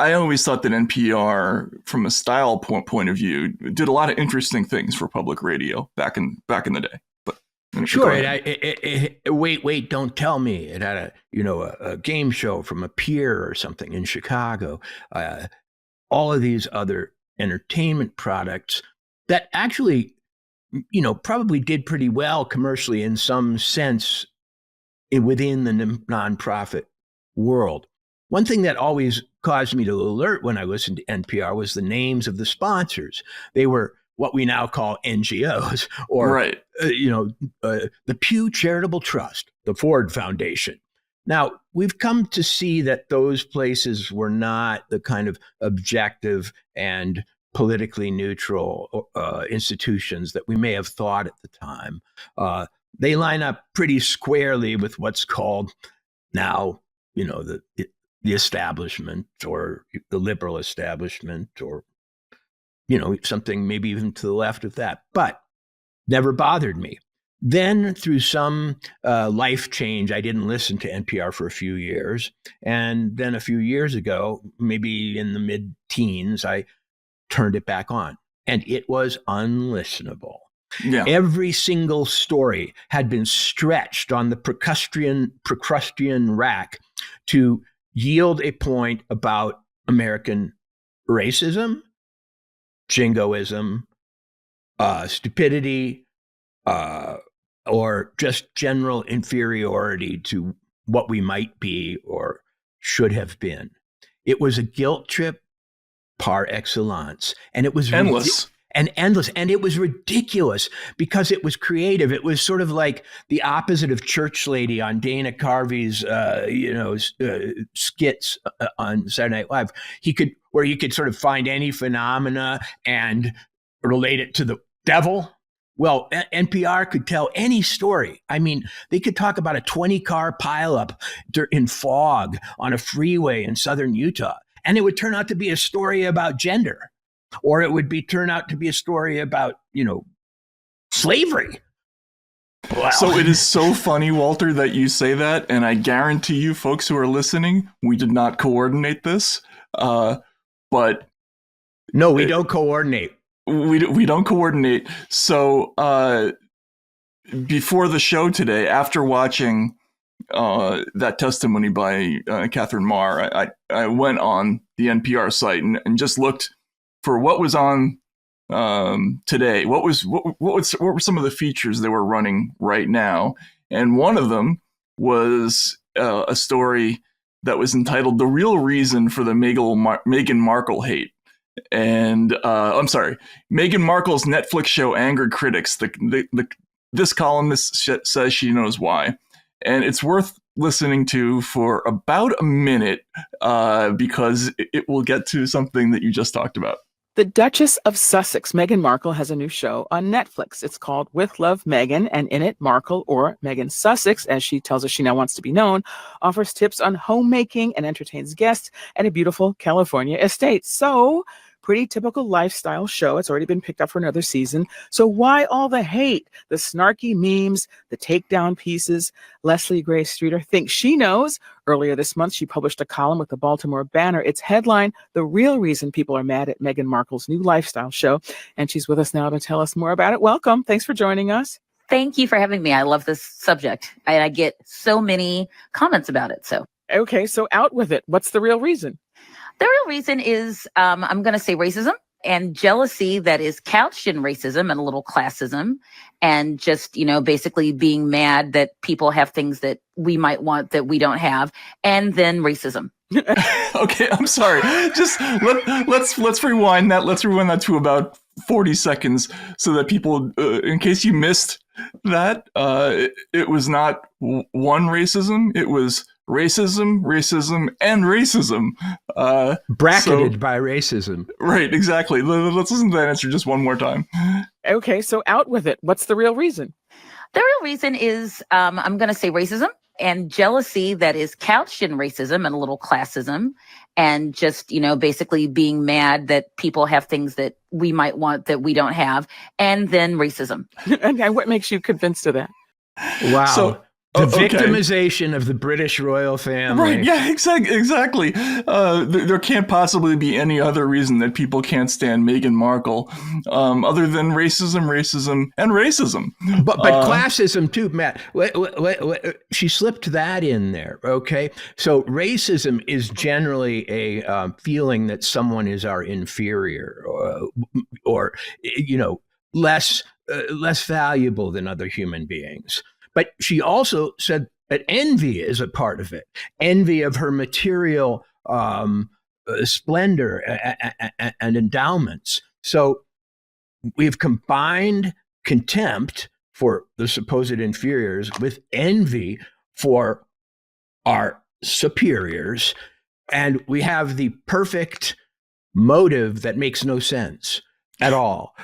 I always thought that NPR, from a style point of view, did a lot of interesting things for public radio back in the day. But sure, wait, don't tell me. It had a game show from a pier or something in Chicago. All of these other entertainment products that actually, probably did pretty well commercially in some sense within the nonprofit world. One thing that always caused me to alert when I listened to NPR was the names of the sponsors. They were what we now call NGOs, or the Pew Charitable Trust, the Ford Foundation. Now, we've come to see that those places were not the kind of objective and politically neutral institutions that we may have thought at the time. They line up pretty squarely with what's called now, the establishment, or the liberal establishment, or something maybe even to the left of that, but never bothered me. Then through some life change, I didn't listen to NPR for a few years. And then a few years ago, maybe in the mid-teens, I turned it back on, and it was unlistenable. Yeah. Every single story had been stretched on the Procrustean rack to yield a point about American racism, jingoism, stupidity, or just general inferiority to what we might be or should have been. It was a guilt trip par excellence, and it was endless. And it was ridiculous because it was creative. It was sort of like the opposite of Church Lady on Dana Carvey's, skits on Saturday Night Live. You could sort of find any phenomena and relate it to the devil. Well, NPR could tell any story. I mean, they could talk about a 20-car pileup in fog on a freeway in southern Utah, and it would turn out to be a story about gender. Or it would turn out to be a story about, slavery. Wow. So it is so funny, Walter, that you say that. And I guarantee you, folks who are listening, we did not coordinate this. But no, we don't coordinate. We don't coordinate. So before the show today, after watching that testimony by Katherine Maher, I went on the NPR site and just looked for what was on today. What were some of the features they were running right now? And one of them was a story that was entitled "The Real Reason for the Meghan Markle Hate." And Meghan Markle's Netflix show angered critics. This columnist says she knows why, and it's worth listening to for about a minute because it will get to something that you just talked about. The Duchess of Sussex, Meghan Markle, has a new show on Netflix. It's called With Love, Meghan, and in it, Markle, or Meghan Sussex, as she tells us she now wants to be known, offers tips on homemaking and entertains guests at a beautiful California estate. So, pretty typical lifestyle show. It's already been picked up for another season. So why all the hate? The snarky memes, the takedown pieces. Leslie Gray Streeter thinks she knows. Earlier this month, she published a column with the Baltimore Banner. Its headline, "The Real Reason People Are Mad at Meghan Markle's New Lifestyle Show." And she's with us now to tell us more about it. Welcome. Thanks for joining us. Thank you for having me. I love this subject. I get so many comments about it. Okay, so out with it. What's the real reason? The real reason is, I'm going to say racism and jealousy that is couched in racism and a little classism, and just, basically being mad that people have things that we might want that we don't have, and then racism. Okay, I'm sorry. Just let's rewind that. Let's rewind that to about 40 seconds so that people, in case you missed that, it was not one racism. It was racism, and racism. Bracketed by racism. Right, exactly. Let's listen to that answer just one more time. Okay, so out with it. What's the real reason? The real reason is, I'm going to say racism and jealousy that is couched in racism and a little classism, and just, basically being mad that people have things that we might want that we don't have, and then racism. And what makes you convinced of that? Wow. So The okay. victimization of the British royal family. Right, yeah, exactly. There can't possibly be any other reason that people can't stand Meghan Markle other than racism, and racism. But classism too, Matt. She slipped that in there, okay? So racism is generally a feeling that someone is our inferior or less valuable than other human beings. But she also said that envy is a part of it. Envy of her material splendor and endowments. So we've combined contempt for the supposed inferiors with envy for our superiors. And we have the perfect motive that makes no sense at all.